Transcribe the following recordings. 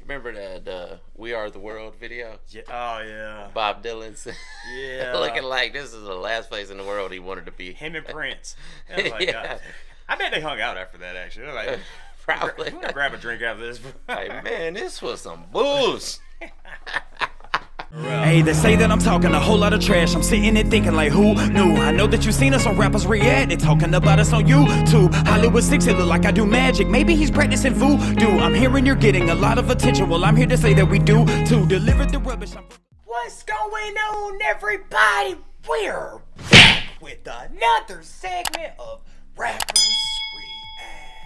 Remember the "We Are the World" video? Yeah. Oh yeah. Bob Dylan's Yeah. looking like this is the last place in the world he wanted to be. Him and Prince. I was like, Yeah. God. I bet they hung out after that. Actually, They're like, Probably. I'm gonna grab a drink after this. Like, man, this was some booze. Hey, they say that I'm talking a whole lot of trash. I'm sitting there thinking like, who knew? I know that you seen us on Rappers React. They talking about us on YouTube. Hollywood 6, it look like I do magic. Maybe he's practicing voodoo. I'm hearing you're getting a lot of attention. Well, I'm here to say that we do to deliver the rubbish. What's going on, everybody? We're back with another segment of Rappers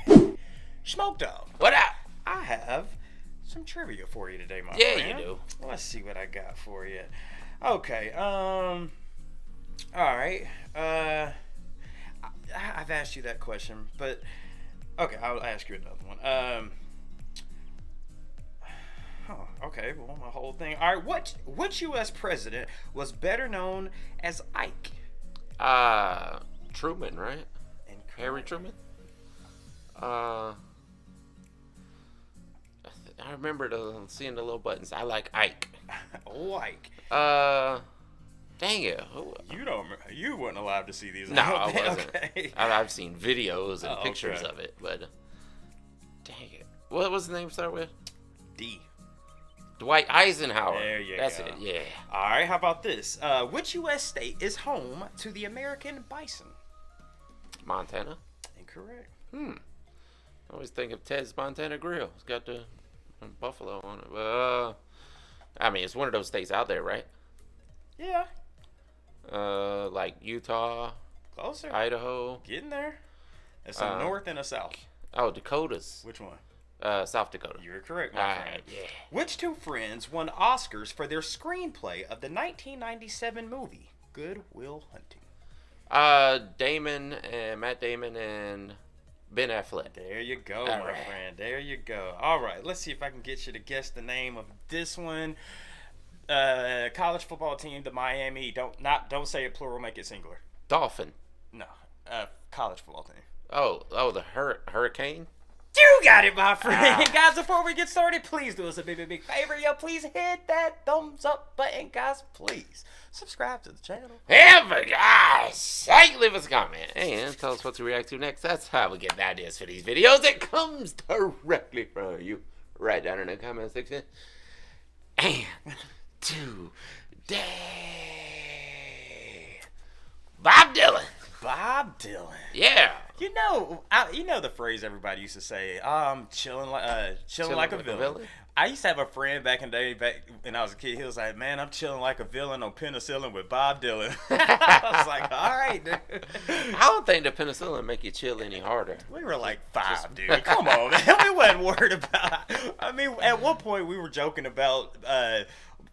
React. Smoke Dog. What up? I have some trivia for you today, my Yeah, friend. you do. Let's see what I got for you. Okay, all right. I've asked you that question, but okay, I'll ask you another one. Okay, well, my whole thing. All right, which U.S. president was better known as Ike? Truman, right? Harry Truman? I remember seeing the little buttons. I like Ike. Oh, Ike. Dang it. You weren't allowed to see these. No, I wasn't. Okay. I've seen videos and pictures okay. of it, but dang it. What was the name start with? D. Dwight Eisenhower. There you That's go. it, yeah. All right, how about this? Which U.S. state is home to the American bison? Montana. Incorrect. I always think of Ted's Montana Grill. It's got the buffalo on it. I mean, it's one of those states out there, right? Yeah. Like Utah, Closer. Idaho. Getting there. It's a north and a south. Oh, Dakotas. Which one? South Dakota. You're correct, my friend. Alright, yeah. Which two friends won Oscars for their screenplay of the 1997 movie Good Will Hunting? Matt Damon and Ben Affleck. There you go, All my right. friend. There you go. All right, let's see if I can get you to guess the name of this one. College football team, the Miami. Don't say it plural, make it singular. Dolphin. No, college football team. Oh, the Hurricane. You got it, my friend. Guys, before we get started, please do us a big favor. Yo, please hit that thumbs up button, guys. Please subscribe to the channel. Yeah, for God's sake, leave us a comment and tell us what to react to next. That's how we get the ideas for these videos. It comes directly from you, right down in the comment section. And today, Bob Dylan. Babob Dylan. Yeah. You know the phrase everybody used to say, I'm chilling like a villain. I used to have a friend back in the day, back when I was a kid. He was like, man, I'm chilling like a villain on penicillin with Bob Dylan. I was like, all right, dude. I don't think the penicillin make you chill any harder. We were like 5, dude. Come on, man. We wasn't worried about. I mean, at one point we were joking about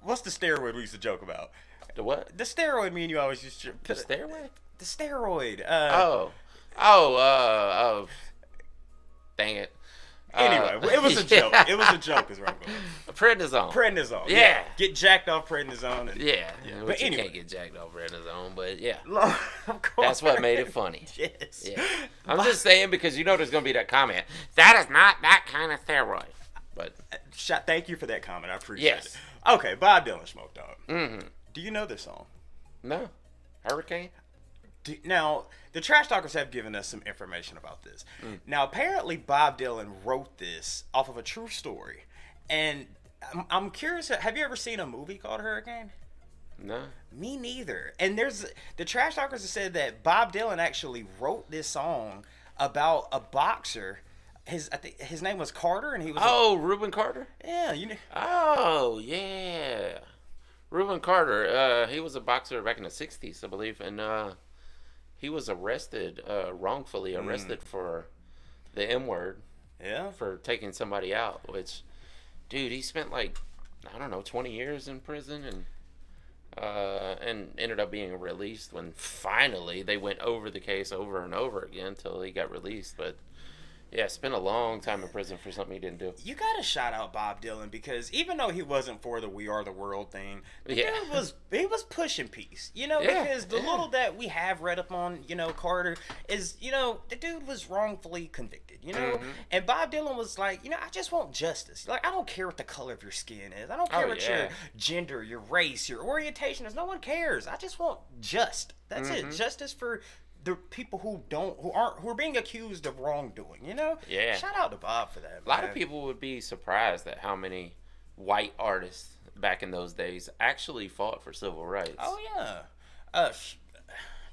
what's the steroid we used to joke about? The what? The steroid me and you always used to. The stairway? The steroid. Dang it. Anyway, it was a joke. It was a joke, is where I'm going. Prednisone. Yeah. Get jacked off prednisone. Yeah. But But anyway. you can't get jacked off prednisone, but yeah. Of course. That's what made it funny. Yes. Yeah. I'm just saying because you know there's going to be that comment. That is not that kind of steroid. But Thank you for that comment. I appreciate Yes. it. Okay, Bob Dylan, Smoke Dog. Mm-hmm. Do you know this song? No. Hurricane? Now, the Trash Talkers have given us some information about this. Now, apparently, Bob Dylan wrote this off of a true story. And I'm curious, have you ever seen a movie called Hurricane? No. Me neither. And the Trash Talkers have said that Bob Dylan actually wrote this song about a boxer. I think his name was Carter, and he was. Reuben Carter? Yeah, you know. Oh, yeah. Reuben Carter. He was a boxer back in the 60s, I believe. And he was arrested, wrongfully arrested for the M word. Yeah. For taking somebody out, which, dude, he spent like, I don't know, 20 years in prison and ended up being released when finally they went over the case over and over again until he got released. But Yeah, spent a long time in prison for something he didn't do. You gotta shout out Bob Dylan because even though he wasn't for the "We Are the World" thing, the dude was pushing peace. Because the little that we have read up on, Carter is, the dude was wrongfully convicted. And Bob Dylan was like, I just want justice. Like, I don't care what the color of your skin is. I don't care what your gender, your race, your orientation is. No one cares. I just want That's it. Justice for the people who are being accused of wrongdoing, Yeah. Shout out to Bob for that, man. A lot of people would be surprised at how many white artists back in those days actually fought for civil rights. Oh, yeah.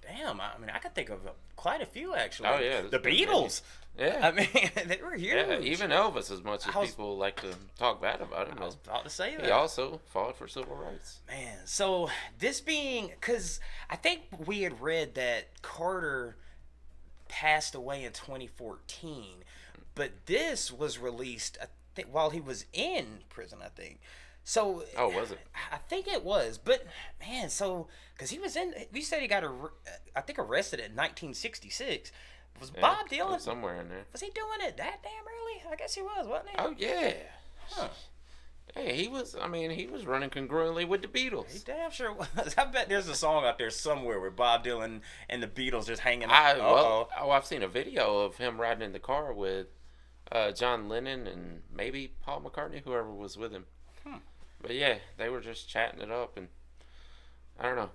Damn, I could think of quite a few, actually. Oh, yeah. The Beatles. Yeah. I mean, they were huge. Yeah, even Elvis, as much as people like to talk bad about him. I was about to say that. He also fought for civil rights. Man, so this being... Because I think we had read that Carter passed away in 2014. But this was released, I think, while he was in prison, I think. So... Oh, was it? I think it was. But, man, so... Because he was in... We said he got, I think, arrested in 1966. Was Bob Dylan somewhere in there? Was he doing it that damn early? I guess he was, wasn't he? Oh yeah. Huh. Hey, he was. I mean, he was running congruently with the Beatles. He damn sure was. I bet there's a song out there somewhere with Bob Dylan and the Beatles just hanging out. I've seen a video of him riding in the car with John Lennon and maybe Paul McCartney, whoever was with him. But yeah, they were just chatting it up and. I don't know.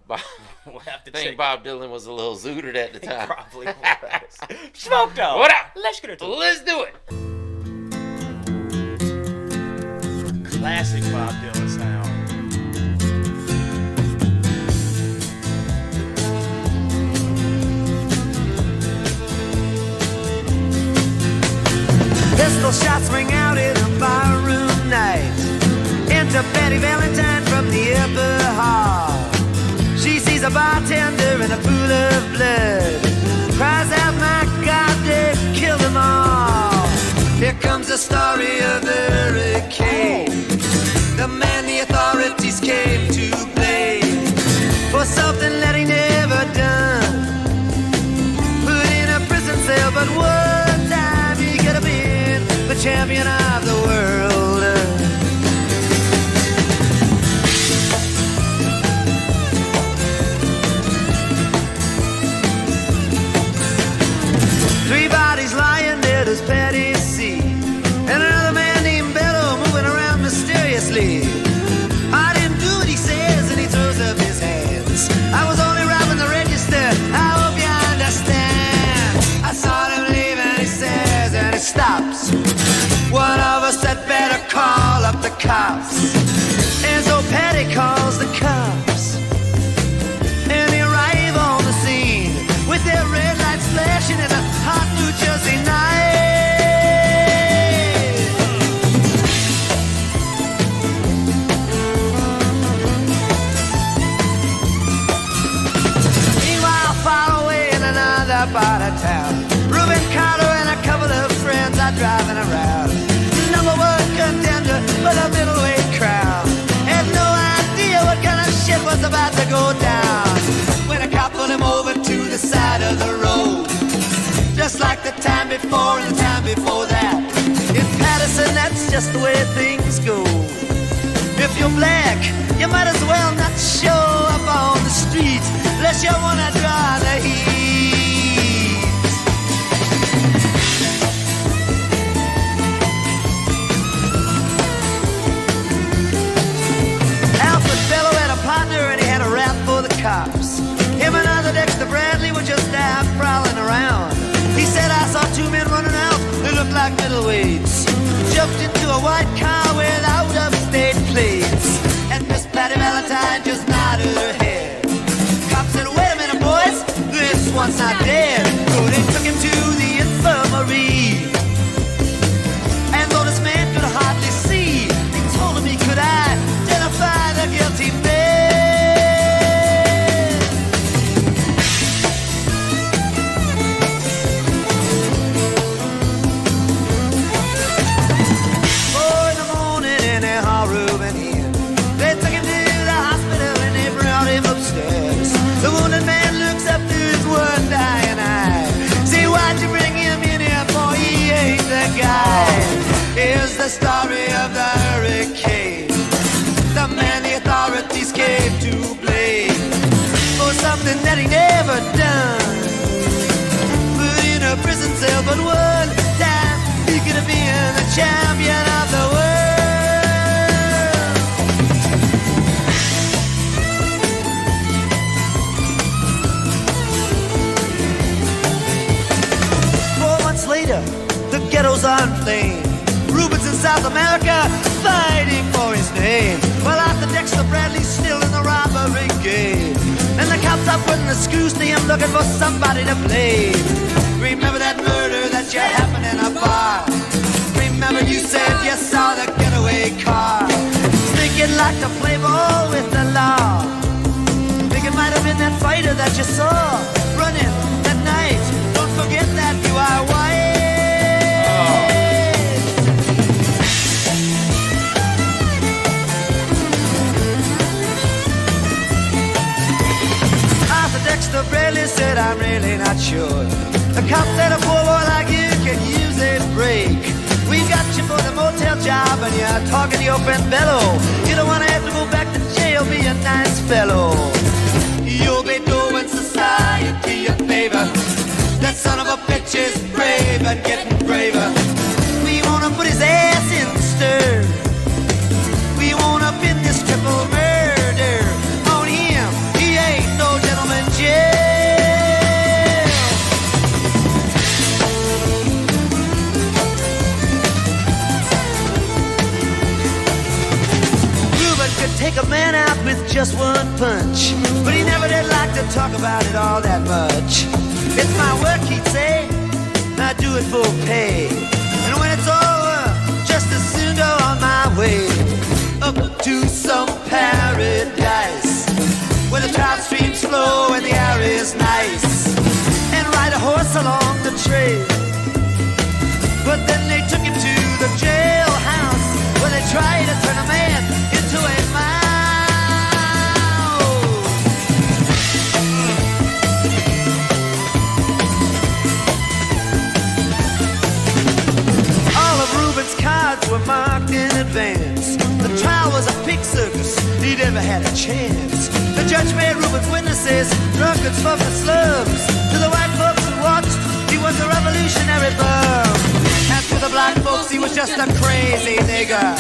We'll have to I think Bob Dylan was a little zooted at the time. He probably was. Smoke dog. What up? Let's get it. Let's do it. Classic Bob Dylan sound. Pistol shots ring out in a barroom night. Enter Betty Valentine from the upper hall. She sees a bartender in a pool of blood. Cries out, my God, they killed them all. Here comes the story of the hurricane. The man the authorities came to blame for something that he never done. Put in a prison cell, but one time he could have been the champion of the world. 3 bodies lying dead as Patty C. And another man named Bello moving around mysteriously. I didn't do what he says, and he throws up his hands. I was only robbing the register, I hope you understand. I saw him leave and he says, and he stops. One of us had better call up the cops. And so Patty calls the cops. And they arrive on the scene with their red lights flashing in a hot New Jersey night. Meanwhile, far away in another part of town, Reuben Carter and a couple of friends are driving around. Number 1 contender for the middleweight crown. Had no idea what kind of shit was about to go down. When a cop pulled him over to the side of the road, just like the time before and the time before that. In Patterson, that's just the way things go. If you're black, you might as well not show up on the street unless you wanna draw the heat. Alfred Bello had a partner and he had a rap for the cops. Him and other Dexter Bradley were just out prowling around. He said, I saw 2 men running out, they looked like middleweights. Jumped into a white car without upstate plates. And Miss Patty Valentine just nodded her head. Cop said, wait a minute, boys, this one's not dead. So they took him to the infirmary. And though this man could hardly see, they told him he could identify the guilty man. The wounded man looks up to his one dying eye. the story of the hurricane. The man the authorities came to blame for something that he never done. Put in a prison cell, but one time he could have been the champion of the world. 4 months later, the ghettos are in flame. Ruben's in South America, fighting for his name. Well, Arthur Dexter Bradley's still in the robbery game. And the cops are putting the screws to him, looking for somebody to blame. Remember that murder that you happened in a bar? Remember you said you saw the getaway car? Think you'd like to play ball with the law? Think it might have been that fighter that you saw running that night. Don't forget that you are white. Dexter Bradley said, I'm really not sure. The cop said a poor boy like you can use a break. We got you for the motel job and you're talking your friend Bello. You don't want to have to go back to jail, be a nice fellow. You'll be doing society a favor. That son of a bitch is brave and getting braver. We want to put his ass in the stir. We want to pin this triple murder on him. He ain't no gentleman jail. Ruben could take a man out with just one punch, but he never did like to talk about it all that much. It's my work, he'd say, I do it for pay. And when it's over, just as soon go on my way up to some paradise where the trout streams flow and the air is nice, and ride a horse along the trail. But then they took him to the jailhouse where they tried to turn a man into a mouse. All of Ruben's cards were marked in advance. The trial was a pig circus, he never had a chance. The judge made Ruben's witnesses drunkards from the slums. To the white folks who watched, he was a revolutionary bum. As for the black folks, he was just a crazy nigger.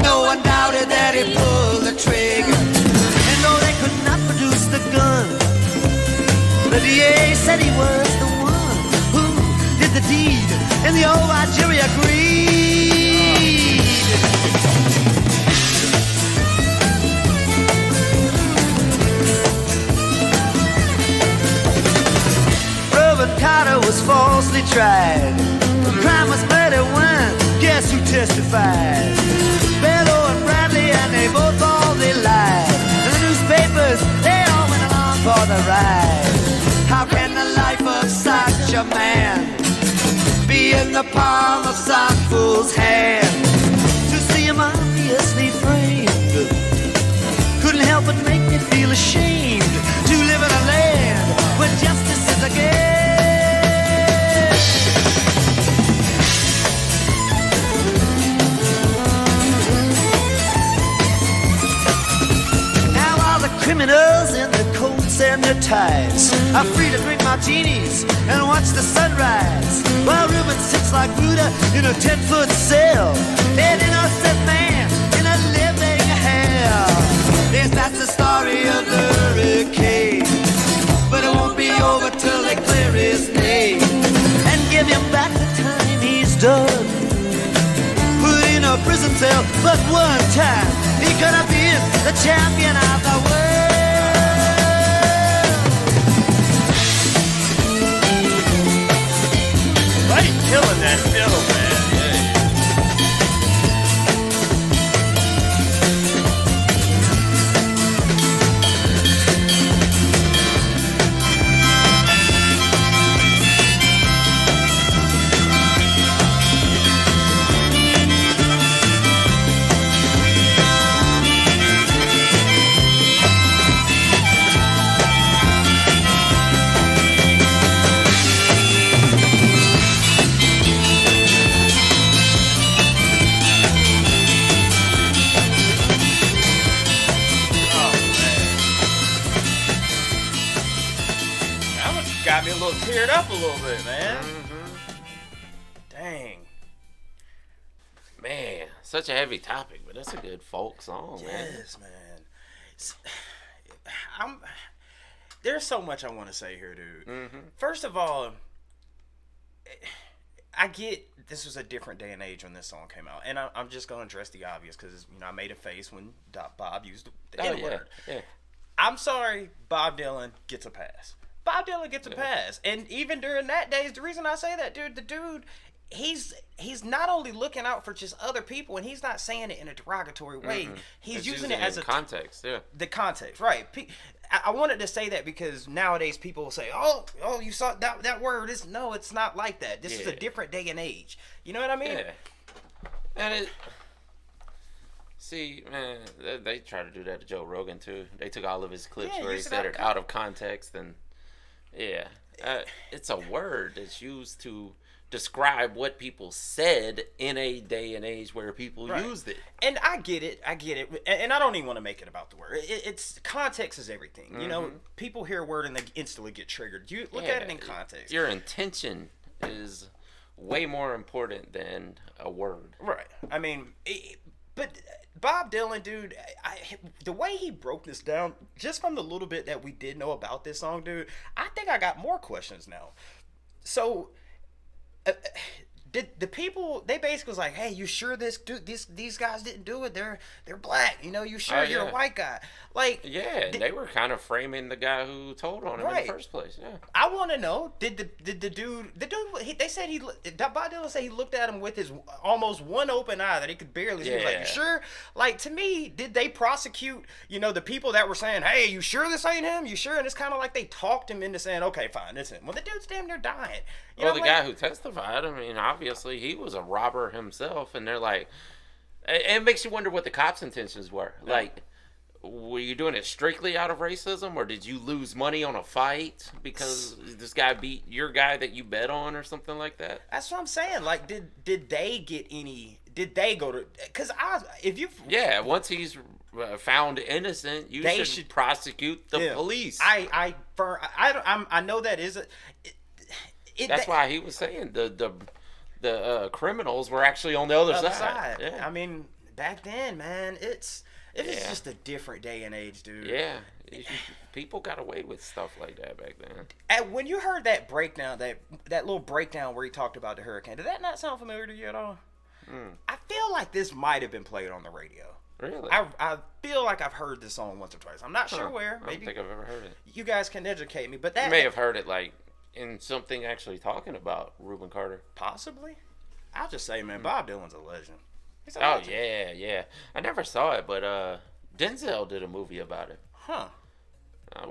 No one doubted that he pulled the trigger. And though they could not produce the gun, the DA said he was the one who did the deed, and the old white jury agreed. Reuben Carter was falsely tried. The crime was murder one. Guess who testified? Bello and Bradley, and they both all they lied. And the newspapers, they all went along for the ride. How can the life of such a man be in the palm of some fool's hand? To see him obviously framed couldn't help but make me feel ashamed to live in a land where justice is a game. Now all the criminals in their coats and their ties are free to drink martinis and watch the sunrise, while Reuben sits like Buddha in a 10-foot cell, an innocent man in a living hell. Yes, that's the story of the hurricane, but it won't be over till they clear his name and give him back the time he's done. Put in a prison cell, but one time he could have been the champion of the world. Right, killing that fiddle, man. teared up a little bit, man. Dang. Man, such a heavy topic, but that's a good folk song, man. Yes, man. There's so much I want to say here, dude. First of all, I get this was a different day and age when this song came out, and I'm just gonna address the obvious because I made a face when Bob used the N word. Yeah. I'm sorry, Bob Dylan gets a pass. Bob Dylan gets a pass, and even during that days, the reason I say that, dude, the dude. He's not only looking out for just other people, and he's not saying it in a derogatory way. He's using it as a context. Yeah, the context, right? I wanted to say that because nowadays people will say, "Oh, you saw that word." It's not like that. This is a different day and age. You know what I mean? Yeah. And see, man, they try to do that to Joe Rogan too. They took all of his clips where he said it out of context, and it's a word that's used to describe what people said in a day and age where people used it. And I get it, and I don't even want to make it about the word. It's context is everything. You know, people hear a word and they instantly get triggered. You look at it in context. Your intention is way more important than a word. Right. I mean, but Bob Dylan, dude, the way he broke this down, just from the little bit that we did know about this song, dude, I think I got more questions now. So, did the people, they basically was like, hey, you sure these guys didn't do it? They're black, you sure you're a white guy? Like, they were kind of framing the guy who told on him in the first place. Yeah, I want to know, did the dude they said Bob Dylan said he looked at him with his almost one open eye that he could barely see. He was like, you sure? Like, to me, did they prosecute the people that were saying, hey, you sure this ain't him? You sure? And it's kind of like they talked him into saying, okay, fine, it's him. Well, the dude's damn near dying. The guy who testified, I mean, obviously he was a robber himself, and they're like, it makes you wonder what the cops' intentions were. Yeah. Like, were you doing it strictly out of racism, or did you lose money on a fight because this guy beat your guy that you bet on or something like that? That's what I'm saying. Like, did they get any? Did they go to? Because once he's found innocent, they should prosecute the police. I know that is that's why he was saying the criminals were actually on the other side. Yeah. I mean, back then, man, it is just a different day and age, dude. Yeah, people got away with stuff like that back then. And when you heard that breakdown, that little breakdown where he talked about the hurricane, did that not sound familiar to you at all? I feel like this might have been played on the radio. Really? I feel like I've heard this song once or twice. I'm not sure where. Maybe, I don't think I've ever heard it. You guys can educate me, but that you may have heard it like in something actually talking about Reuben Carter. Possibly. I'll just say, man, Bob Dylan's a legend. He's a legend. Yeah. I never saw it, but Denzel did a movie about it. Huh. That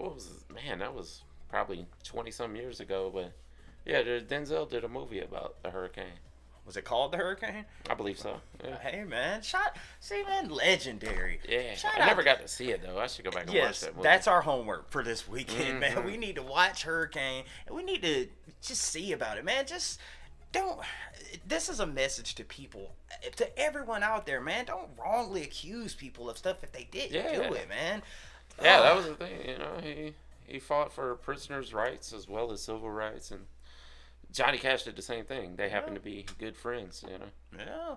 was probably 20-some years ago, but yeah, Denzel did a movie about the hurricane. Was it called The Hurricane? I believe so. Yeah. Hey, man. Legendary. Yeah. I never got to see it, though. I should go back and watch that movie. That's our homework for this weekend, man. We need to watch Hurricane, and we need to just see about it, man. Just don't. This is a message to people, to everyone out there, man. Don't wrongly accuse people of stuff if they didn't do it, man. Yeah, that was the thing. He fought for prisoners' rights as well as civil rights, and Johnny Cash did the same thing. They happen to be good friends, Yeah.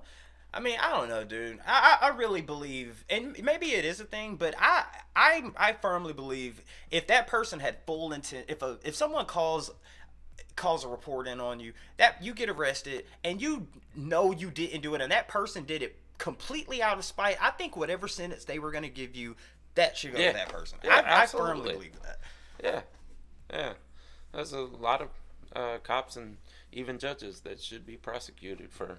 I mean, I don't know, dude. I really believe, and maybe it is a thing, but I firmly believe if that person had full intent, if someone calls a report in on you, that you get arrested and you know you didn't do it, and that person did it completely out of spite, I think whatever sentence they were going to give you, that should go to that person. Yeah, I firmly believe that. Yeah. There's a lot of cops and even judges that should be prosecuted for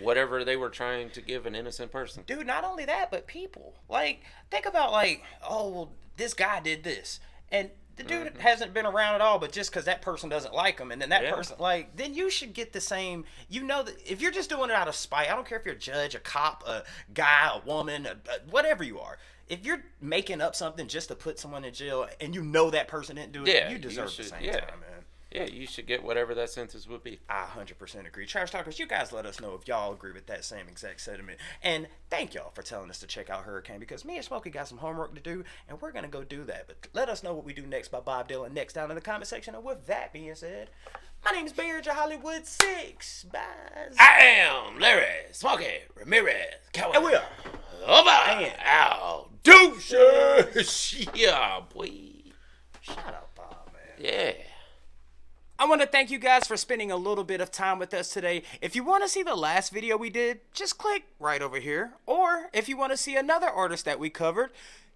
whatever they were trying to give an innocent person. Dude, not only that, but people. Like, think about, like, oh, well, this guy did this. And the dude hasn't been around at all, but just because that person doesn't like him, and then that person, like, then you should get the same, that if you're just doing it out of spite, I don't care if you're a judge, a cop, a guy, a woman, whatever you are. If you're making up something just to put someone in jail and you know that person didn't do it, you deserve the same time, man. Yeah, you should get whatever that sentence would be. I 100% agree. Trash Talkers, you guys let us know if y'all agree with that same exact sentiment. And thank y'all for telling us to check out Hurricane, because me and Smokey got some homework to do, and we're going to go do that. But let us know what we do next by Bob Dylan next down in the comment section. And with that being said, my name is Beard Hollywood 6. Bye. I am Larry Smokey Ramirez. And we are over and out. Deuces. Yeah, boy. Shout out, Bob, man. Yeah. I want to thank you guys for spending a little bit of time with us today. If you want to see the last video we did, just click right over here. Or if you want to see another artist that we covered,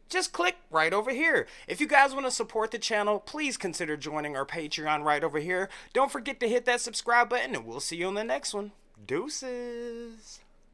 just click right over here. If you guys want to support the channel, please consider joining our Patreon right over here. Don't forget to hit that subscribe button, and we'll see you on the next one. Deuces.